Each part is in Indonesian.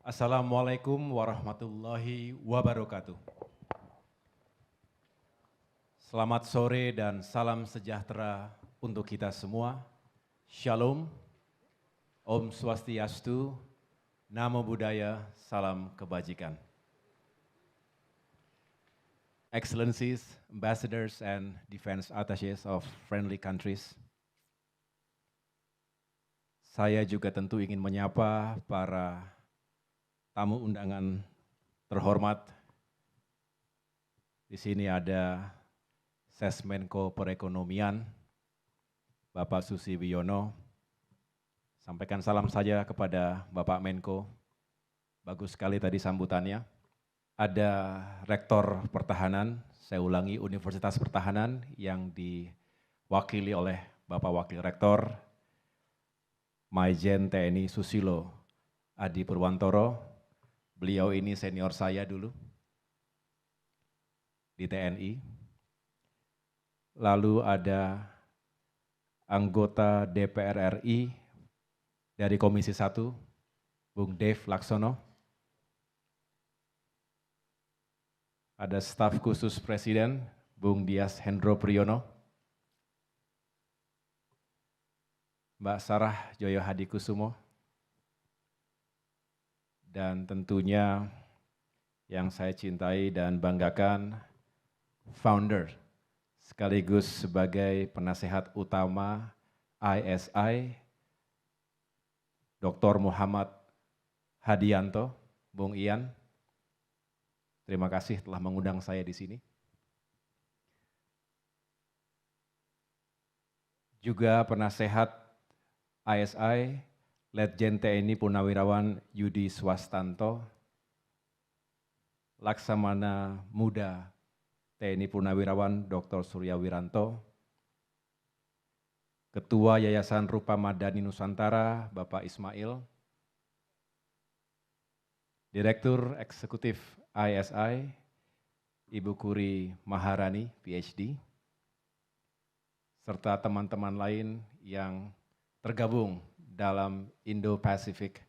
Assalamualaikum warahmatullahi wabarakatuh. Selamat sore dan salam sejahtera untuk kita semua. Shalom, Om Swastiastu, Namo Buddhaya, salam kebajikan. Excellencies, ambassadors and defense attaches of friendly countries. Saya juga tentu ingin menyapa para tamu undangan terhormat. Di sini ada Sesmenko Perekonomian, Bapak Susi Wiono. Sampaikan salam saja kepada Bapak Menko. Bagus sekali tadi sambutannya. Ada Rektor Pertahanan, saya ulangi Universitas Pertahanan yang diwakili oleh Bapak Wakil Rektor, Maijen TNI Susilo Adi Purwantoro. Beliau ini senior saya dulu di TNI. Lalu ada anggota DPR RI dari Komisi 1, Bung Dev Laksono. Ada staf khusus Presiden, Bung Dias Hendro Priyono. Mbak Sarah Joyo Hadikusumo. Dan tentunya yang saya cintai dan banggakan, founder sekaligus sebagai penasehat utama ISI, Dr. Muhammad Hadianto, Bung Ian. Terima kasih telah mengundang saya di sini. Juga penasehat ISI, Letjen TNI Purnawirawan Yudi Swastanto, Laksamana Muda TNI Purnawirawan Dr. Surya Wiranto, Ketua Yayasan Rupa Madani Nusantara Bapak Ismail, Direktur Eksekutif ISI Ibu Kuri Maharani, PhD, serta teman-teman lain yang tergabung dalam Indo-Pacific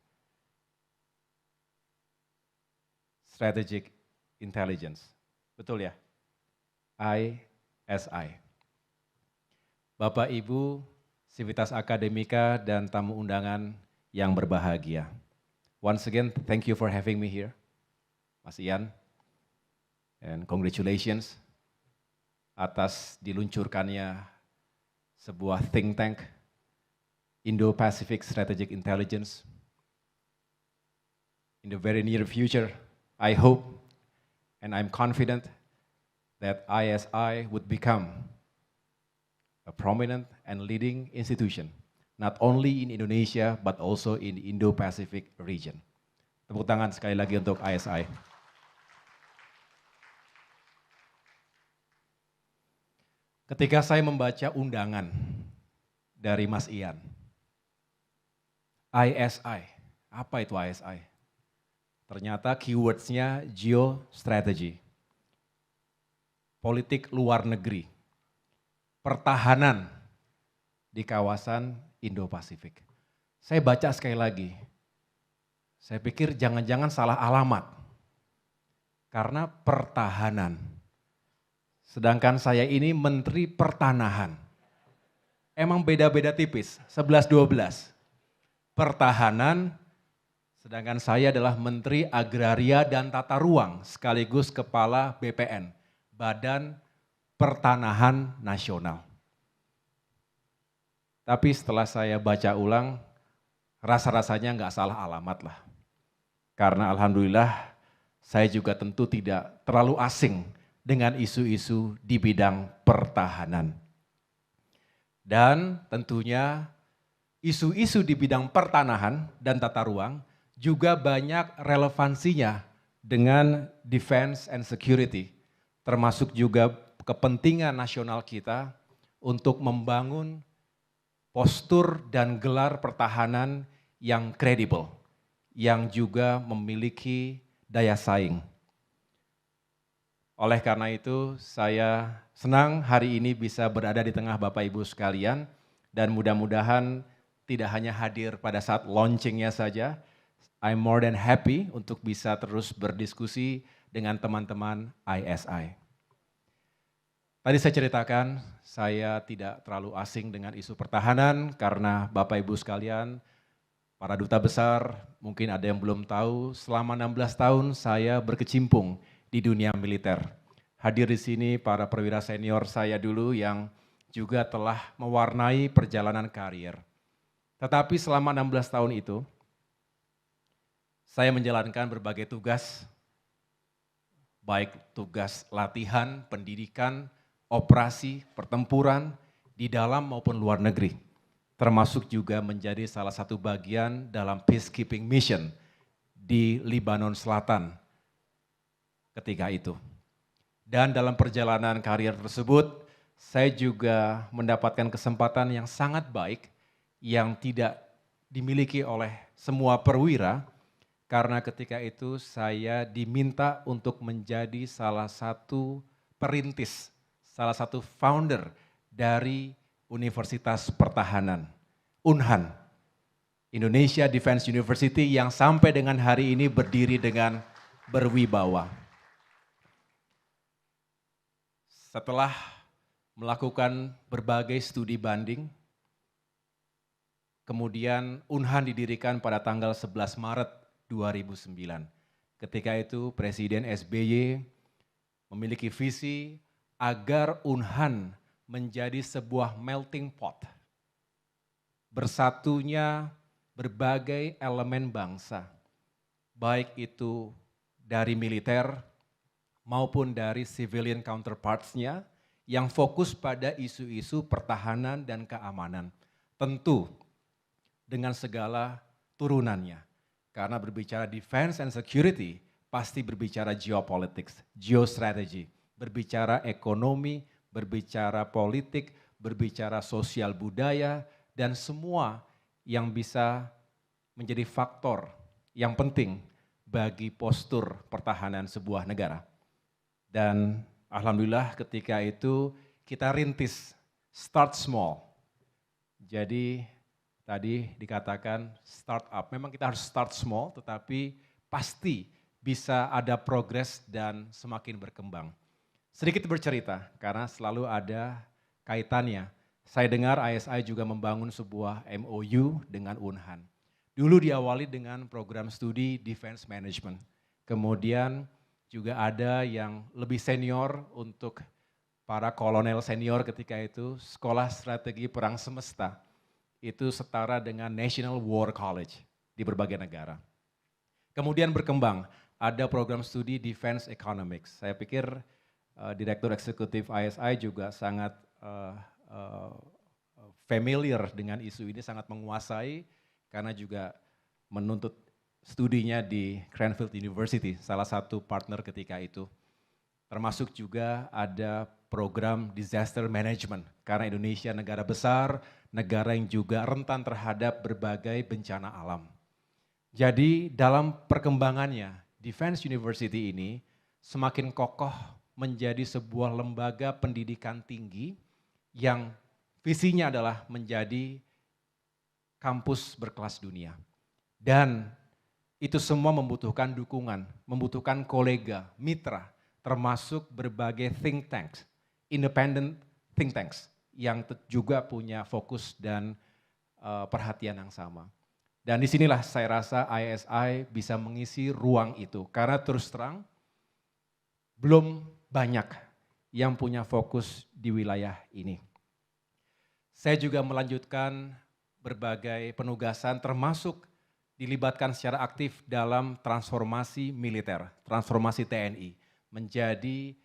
Strategic Intelligence. Betul ya? ISI. Bapak, Ibu, Sivitas Akademika, dan tamu undangan yang berbahagia. Once again, thank you for having me here, Mas Ian. And congratulations atas diluncurkannya sebuah think tank Indo-Pacific Strategic Intelligence. In the very near future, I hope and I'm confident that ISI would become a prominent and leading institution, not only in Indonesia, but also in the Indo-Pacific region. Tepuk tangan sekali lagi untuk ISI. Ketika saya membaca undangan dari Mas Ian, ISI, apa itu ISI? Ternyata keywords-nya geostrategy, politik luar negeri, pertahanan di kawasan Indo-Pasifik. Saya baca sekali lagi, saya pikir jangan-jangan salah alamat, karena pertahanan. Sedangkan saya ini Menteri Pertanahan. Emang beda-beda tipis, 11-12. Pertahanan, sedangkan saya adalah Menteri Agraria dan Tata Ruang sekaligus Kepala BPN, Badan Pertanahan Nasional. Tapi setelah saya baca ulang, rasa-rasanya nggak salah alamat lah. Karena alhamdulillah saya juga tentu tidak terlalu asing dengan isu-isu di bidang pertahanan. Dan tentunya isu-isu di bidang pertanahan dan tata ruang juga banyak relevansinya dengan defense and security, termasuk juga kepentingan nasional kita untuk membangun postur dan gelar pertahanan yang kredibel, yang juga memiliki daya saing. Oleh karena itu, saya senang hari ini bisa berada di tengah Bapak Ibu sekalian, dan mudah-mudahan tidak hanya hadir pada saat launchingnya saja, I'm more than happy untuk bisa terus berdiskusi dengan teman-teman ISI. Tadi saya ceritakan, saya tidak terlalu asing dengan isu pertahanan karena Bapak Ibu sekalian, para duta besar, mungkin ada yang belum tahu, selama 16 tahun saya berkecimpung di dunia militer. Hadir di sini para perwira senior saya dulu yang juga telah mewarnai perjalanan karier. Tetapi selama 16 tahun itu, saya menjalankan berbagai tugas, baik tugas latihan, pendidikan, operasi, pertempuran di dalam maupun luar negeri, termasuk juga menjadi salah satu bagian dalam peacekeeping mission di Lebanon Selatan ketika itu. Dan dalam perjalanan karier tersebut, saya juga mendapatkan kesempatan yang sangat baik yang tidak dimiliki oleh semua perwira, karena ketika itu saya diminta untuk menjadi salah satu perintis, salah satu founder dari Universitas Pertahanan, UNHAN, Indonesia Defense University, yang sampai dengan hari ini berdiri dengan berwibawa. Setelah melakukan berbagai studi banding, kemudian UNHAN didirikan pada tanggal 11 Maret 2009. Ketika itu Presiden SBY memiliki visi agar UNHAN menjadi sebuah melting pot, bersatunya berbagai elemen bangsa, baik itu dari militer maupun dari civilian counterparts-nya yang fokus pada isu-isu pertahanan dan keamanan. Tentu dengan segala turunannya, karena berbicara defense and security pasti berbicara geopolitics, geostrategy, berbicara ekonomi, berbicara politik, berbicara sosial budaya, dan semua yang bisa menjadi faktor yang penting bagi postur pertahanan sebuah negara. Dan alhamdulillah ketika itu kita rintis, start small. Jadi tadi dikatakan startup, memang kita harus start small tetapi pasti bisa ada progres dan semakin berkembang. Sedikit bercerita, karena selalu ada kaitannya. Saya dengar ISI juga membangun sebuah MOU dengan UNHAN. Dulu diawali dengan program studi Defense Management. Kemudian juga ada yang lebih senior untuk para kolonel senior ketika itu, Sekolah Strategi Perang Semesta. Itu setara dengan National War College di berbagai negara. Kemudian berkembang, ada program studi Defense Economics. Saya pikir Direktur Eksekutif ISI juga sangat familiar dengan isu ini, sangat menguasai karena juga menuntut studinya di Cranfield University, salah satu partner ketika itu. Termasuk juga ada program disaster management, karena Indonesia negara besar, negara yang juga rentan terhadap berbagai bencana alam. Jadi dalam perkembangannya, Defense University ini semakin kokoh menjadi sebuah lembaga pendidikan tinggi yang visinya adalah menjadi kampus berkelas dunia. Dan itu semua membutuhkan dukungan, membutuhkan kolega, mitra, termasuk berbagai think tanks, independent think tanks yang juga punya fokus dan perhatian yang sama. Dan disinilah saya rasa ISI bisa mengisi ruang itu, karena terus terang belum banyak yang punya fokus di wilayah ini. Saya juga melanjutkan berbagai penugasan termasuk dilibatkan secara aktif dalam transformasi militer, transformasi TNI, menjadi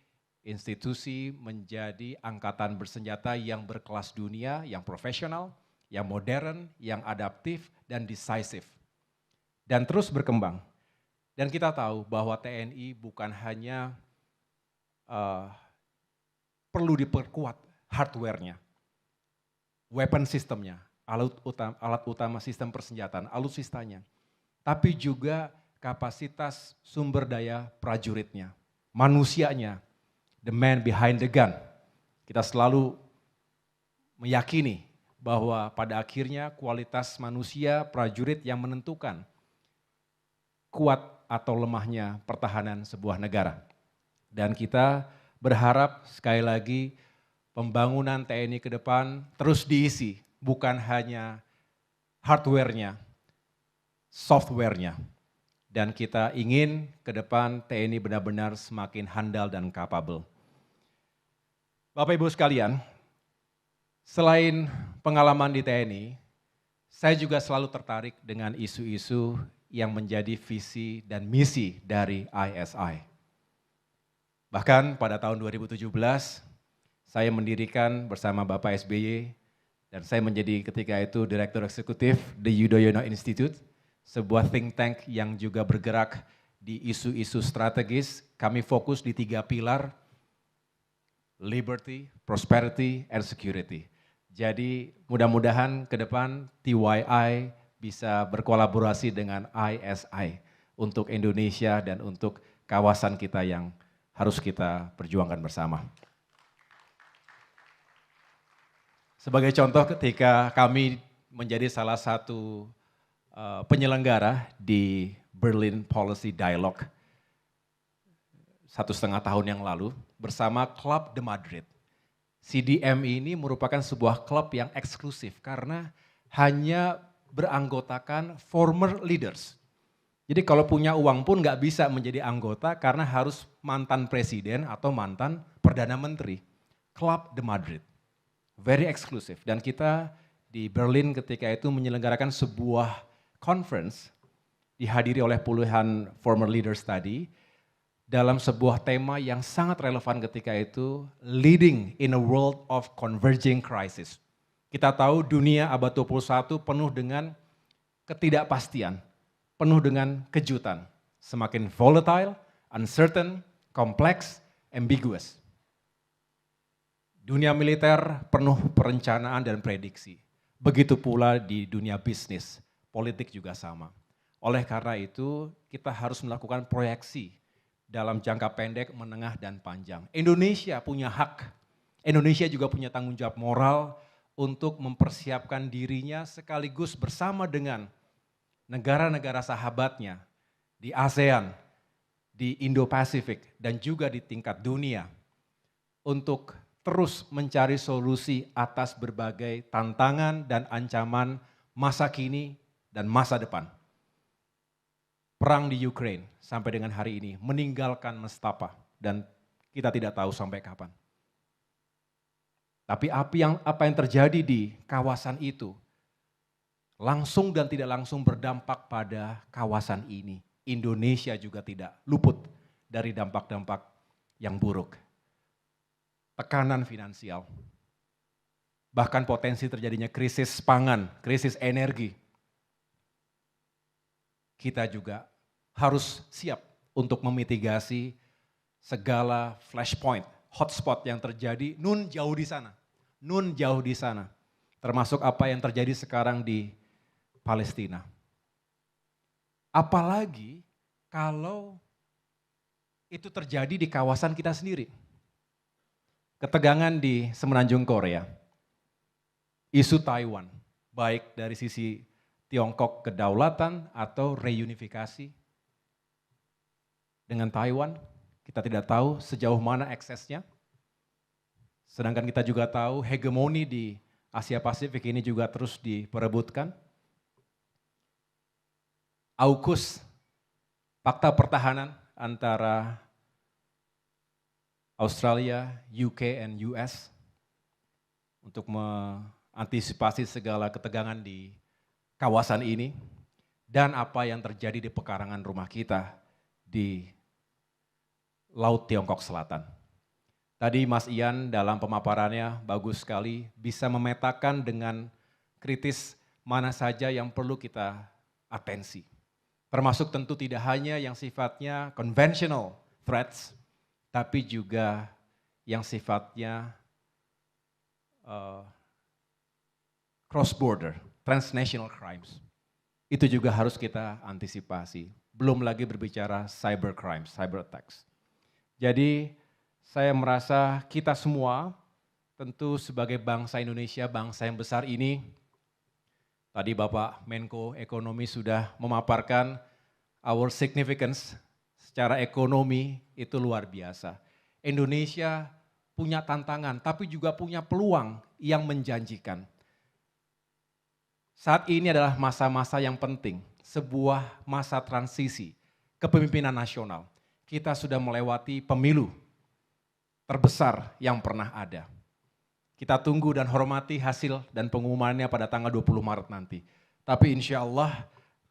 institusi, menjadi angkatan bersenjata yang berkelas dunia, yang profesional, yang modern, yang adaptif, dan decisive. Dan terus berkembang. Dan kita tahu bahwa TNI bukan hanya perlu diperkuat hardware-nya, weapon system-nya, alat utama sistem persenjataan, alutsistanya, tapi juga kapasitas sumber daya prajuritnya, manusianya, the man behind the gun. Kita selalu meyakini bahwa pada akhirnya kualitas manusia prajurit yang menentukan kuat atau lemahnya pertahanan sebuah negara. Dan kita berharap sekali lagi pembangunan TNI ke depan terus diisi, bukan hanya hardware-nya, software-nya. Dan kita ingin ke depan TNI benar-benar semakin handal dan capable. Bapak Ibu sekalian, selain pengalaman di TNI, saya juga selalu tertarik dengan isu-isu yang menjadi visi dan misi dari ISI. Bahkan pada tahun 2017, saya mendirikan bersama Bapak SBY, dan saya menjadi ketika itu Direktur Eksekutif The Yudhoyono Institute, sebuah think tank yang juga bergerak di isu-isu strategis. Kami fokus di 3 pilar, liberty, prosperity, and security. Jadi mudah-mudahan ke depan TYI bisa berkolaborasi dengan ISI untuk Indonesia dan untuk kawasan kita yang harus kita perjuangkan bersama. Sebagai contoh ketika kami menjadi salah satu penyelenggara di Berlin Policy Dialogue 1,5 tahun yang lalu bersama Club de Madrid. CDM ini merupakan sebuah klub yang eksklusif karena hanya beranggotakan former leaders. Jadi kalau punya uang pun nggak bisa menjadi anggota karena harus mantan presiden atau mantan perdana menteri. Club de Madrid, very eksklusif. Dan kita di Berlin ketika itu menyelenggarakan sebuah conference dihadiri oleh puluhan former leaders tadi dalam sebuah tema yang sangat relevan ketika itu, leading in a world of converging crisis. Kita tahu dunia abad 21 penuh dengan ketidakpastian, penuh dengan kejutan, semakin volatile, uncertain, complex, ambiguous. Dunia militer penuh perencanaan dan prediksi. Begitu pula di dunia bisnis, politik juga sama. Oleh karena itu, kita harus melakukan proyeksi dalam jangka pendek, menengah, dan panjang. Indonesia punya hak, Indonesia juga punya tanggung jawab moral untuk mempersiapkan dirinya sekaligus bersama dengan negara-negara sahabatnya di ASEAN, di Indo-Pasifik, dan juga di tingkat dunia untuk terus mencari solusi atas berbagai tantangan dan ancaman masa kini dan masa depan. Perang di Ukraine sampai dengan hari ini meninggalkan nestapa dan kita tidak tahu sampai kapan. Tapi apa yang terjadi di kawasan itu langsung dan tidak langsung berdampak pada kawasan ini. Indonesia juga tidak luput dari dampak-dampak yang buruk. Tekanan finansial, bahkan potensi terjadinya krisis pangan, krisis energi. Kita juga harus siap untuk memitigasi segala flashpoint, hotspot yang terjadi nun jauh di sana, termasuk apa yang terjadi sekarang di Palestina. Apalagi kalau itu terjadi di kawasan kita sendiri. Ketegangan di semenanjung Korea, isu Taiwan, baik dari sisi Tiongkok kedaulatan atau reunifikasi dengan Taiwan, kita tidak tahu sejauh mana eksesnya. Sedangkan kita juga tahu hegemoni di Asia Pasifik ini juga terus diperebutkan. AUKUS, fakta pertahanan antara Australia, UK, and US untuk mengantisipasi segala ketegangan di kawasan ini dan apa yang terjadi di pekarangan rumah kita di Laut Tiongkok Selatan. Tadi Mas Ian dalam pemaparannya bagus sekali bisa memetakan dengan kritis mana saja yang perlu kita atensi. Termasuk tentu tidak hanya yang sifatnya conventional threats, tapi juga yang sifatnya cross-border, transnational crimes. Itu juga harus kita antisipasi. Belum lagi berbicara cyber crimes, cyber attacks. Jadi saya merasa kita semua tentu sebagai bangsa Indonesia, bangsa yang besar ini, tadi Bapak Menko Ekonomi sudah memaparkan our significance secara ekonomi itu luar biasa. Indonesia punya tantangan, tapi juga punya peluang yang menjanjikan. Saat ini adalah masa-masa yang penting, sebuah masa transisi kepemimpinan nasional. Kita sudah melewati pemilu terbesar yang pernah ada. Kita tunggu dan hormati hasil dan pengumumannya pada tanggal 20 Maret nanti. Tapi insya Allah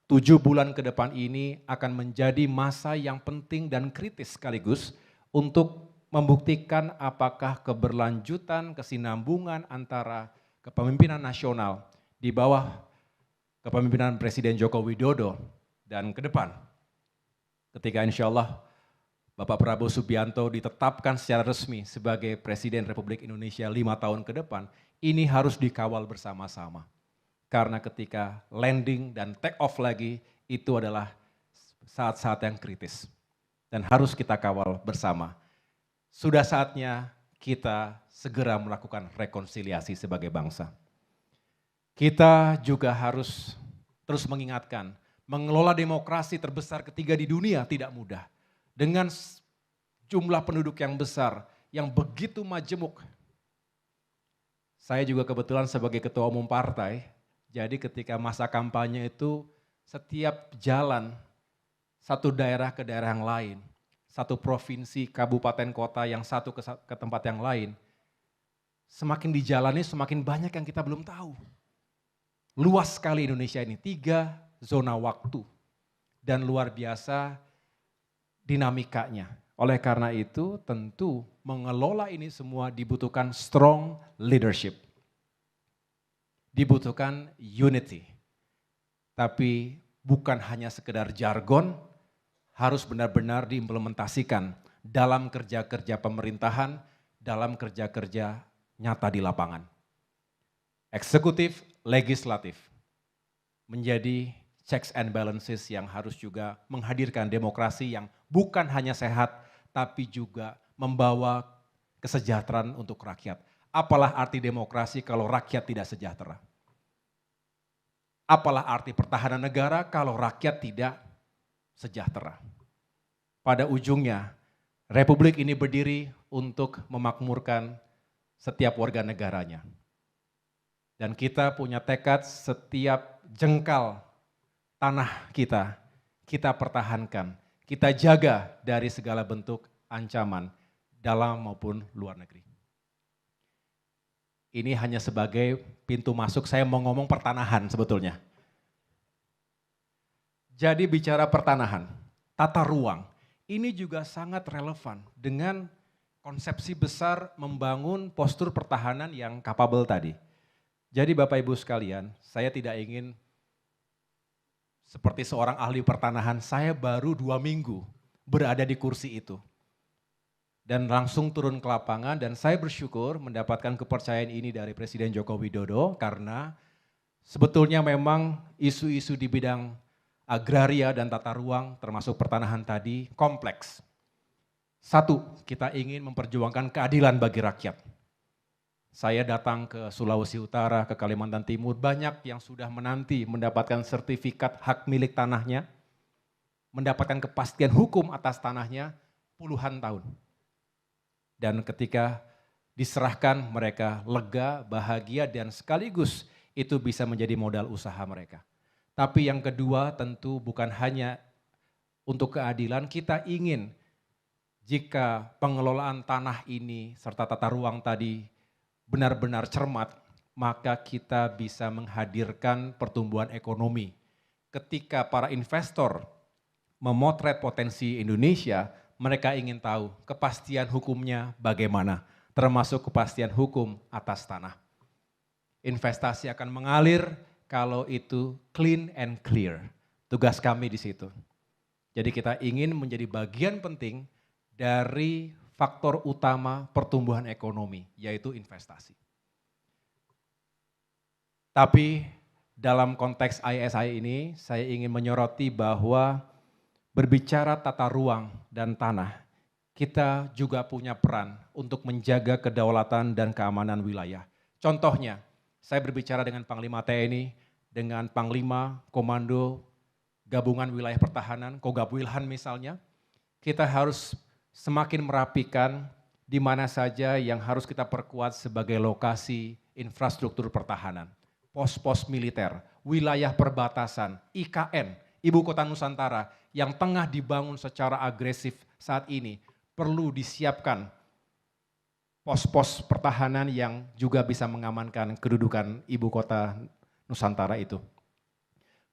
7 bulan ke depan ini akan menjadi masa yang penting dan kritis sekaligus untuk membuktikan apakah keberlanjutan, kesinambungan antara kepemimpinan nasional di bawah kepemimpinan Presiden Joko Widodo dan ke depan. Ketika insya Allah Bapak Prabowo Subianto ditetapkan secara resmi sebagai Presiden Republik Indonesia 5 tahun ke depan, ini harus dikawal bersama-sama. Karena ketika landing dan take off lagi, itu adalah saat-saat yang kritis. Dan harus kita kawal bersama. Sudah saatnya kita segera melakukan rekonsiliasi sebagai bangsa. Kita juga harus terus mengingatkan, mengelola demokrasi terbesar ketiga di dunia tidak mudah. Dengan jumlah penduduk yang besar, yang begitu majemuk. Saya juga kebetulan sebagai ketua umum partai, jadi ketika masa kampanye itu setiap jalan, satu daerah ke daerah yang lain, satu provinsi, kabupaten, kota yang satu ke tempat yang lain, semakin dijalani semakin banyak yang kita belum tahu. Luas sekali Indonesia ini, 3 zona waktu dan luar biasa dinamikanya. Oleh karena itu tentu mengelola ini semua dibutuhkan strong leadership. Dibutuhkan unity. Tapi bukan hanya sekedar jargon, harus benar-benar diimplementasikan dalam kerja-kerja pemerintahan, dalam kerja-kerja nyata di lapangan. Eksekutif, legislatif menjadi checks and balances yang harus juga menghadirkan demokrasi yang bukan hanya sehat, tapi juga membawa kesejahteraan untuk rakyat. Apalah arti demokrasi kalau rakyat tidak sejahtera? Apalah arti pertahanan negara kalau rakyat tidak sejahtera? Pada ujungnya, Republik ini berdiri untuk memakmurkan setiap warga negaranya. Dan kita punya tekad setiap jengkal tanah kita pertahankan, kita jaga dari segala bentuk ancaman dalam maupun luar negeri. Ini hanya sebagai pintu masuk, saya mau ngomong pertanahan sebetulnya. Jadi bicara pertanahan, tata ruang, ini juga sangat relevan dengan konsepsi besar membangun postur pertahanan yang capable tadi. Jadi Bapak Ibu sekalian, saya tidak ingin seperti seorang ahli pertanahan, saya baru 2 minggu berada di kursi itu. Dan langsung turun ke lapangan dan saya bersyukur mendapatkan kepercayaan ini dari Presiden Joko Widodo karena sebetulnya memang isu-isu di bidang agraria dan tata ruang termasuk pertanahan tadi kompleks. Satu, kita ingin memperjuangkan keadilan bagi rakyat. Saya datang ke Sulawesi Utara, ke Kalimantan Timur, banyak yang sudah menanti mendapatkan sertifikat hak milik tanahnya, mendapatkan kepastian hukum atas tanahnya puluhan tahun. Dan ketika diserahkan mereka lega, bahagia, dan sekaligus itu bisa menjadi modal usaha mereka. Tapi yang kedua tentu bukan hanya untuk keadilan, kita ingin jika pengelolaan tanah ini serta tata ruang tadi benar-benar cermat, maka kita bisa menghadirkan pertumbuhan ekonomi. Ketika para investor memotret potensi Indonesia, mereka ingin tahu kepastian hukumnya bagaimana, termasuk kepastian hukum atas tanah. Investasi akan mengalir kalau itu clean and clear. Tugas kami di situ. Jadi kita ingin menjadi bagian penting dari faktor utama pertumbuhan ekonomi, yaitu investasi. Tapi dalam konteks ISI ini, saya ingin menyoroti bahwa berbicara tata ruang dan tanah, kita juga punya peran untuk menjaga kedaulatan dan keamanan wilayah. Contohnya, saya berbicara dengan Panglima TNI, dengan Panglima Komando gabungan wilayah pertahanan, Kogab Wilhan misalnya, kita harus semakin merapikan di mana saja yang harus kita perkuat sebagai lokasi infrastruktur pertahanan, pos-pos militer, wilayah perbatasan, IKN, Ibu Kota Nusantara yang tengah dibangun secara agresif saat ini, perlu disiapkan pos-pos pertahanan yang juga bisa mengamankan kedudukan Ibu Kota Nusantara itu.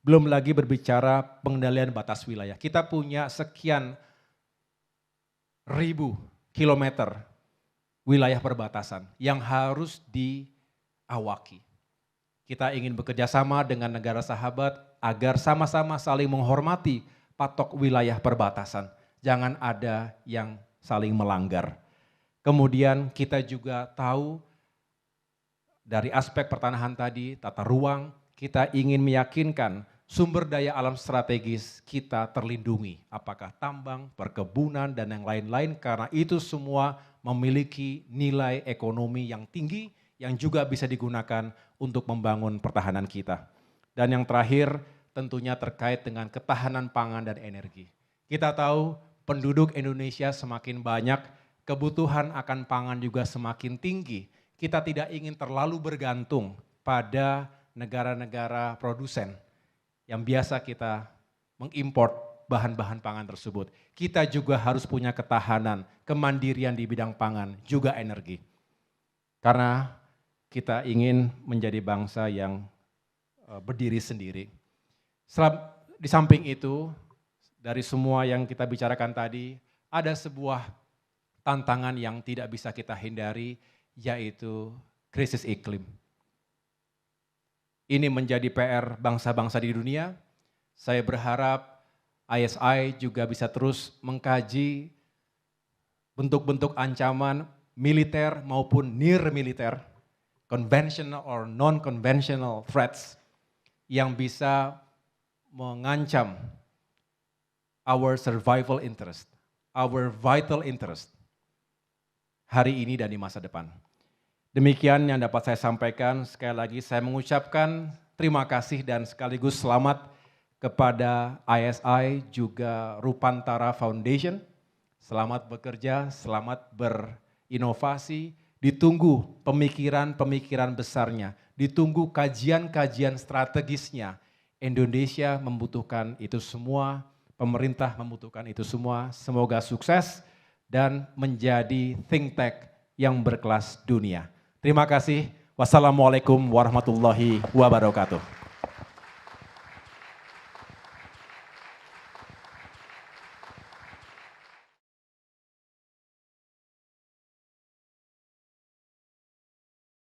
Belum lagi berbicara pengendalian batas wilayah. Kita punya sekian ribu kilometer wilayah perbatasan yang harus diawaki. Kita ingin bekerja sama dengan negara sahabat agar sama-sama saling menghormati patok wilayah perbatasan. Jangan ada yang saling melanggar. Kemudian kita juga tahu dari aspek pertanahan tadi, tata ruang, kita ingin meyakinkan sumber daya alam strategis kita terlindungi. Apakah tambang, perkebunan, dan yang lain-lain, karena itu semua memiliki nilai ekonomi yang tinggi yang juga bisa digunakan untuk membangun pertahanan kita. Dan yang terakhir tentunya terkait dengan ketahanan pangan dan energi. Kita tahu penduduk Indonesia semakin banyak, kebutuhan akan pangan juga semakin tinggi. Kita tidak ingin terlalu bergantung pada negara-negara produsen yang biasa kita mengimport bahan-bahan pangan tersebut. Kita juga harus punya ketahanan, kemandirian di bidang pangan, juga energi. Karena kita ingin menjadi bangsa yang berdiri sendiri. Di samping itu, dari semua yang kita bicarakan tadi, ada sebuah tantangan yang tidak bisa kita hindari, yaitu krisis iklim. Ini menjadi PR bangsa-bangsa di dunia. Saya berharap ISI juga bisa terus mengkaji bentuk-bentuk ancaman militer maupun near militer, conventional or non-conventional threats yang bisa mengancam our survival interest, our vital interest hari ini dan di masa depan. Demikian yang dapat saya sampaikan. Sekali lagi saya mengucapkan terima kasih dan sekaligus selamat kepada ISI juga Rupantara Foundation. Selamat bekerja, selamat berinovasi, ditunggu pemikiran-pemikiran besarnya, ditunggu kajian-kajian strategisnya. Indonesia membutuhkan itu semua, pemerintah membutuhkan itu semua. Semoga sukses dan menjadi think tank yang berkelas dunia. Terima kasih. Wassalamualaikum warahmatullahi wabarakatuh.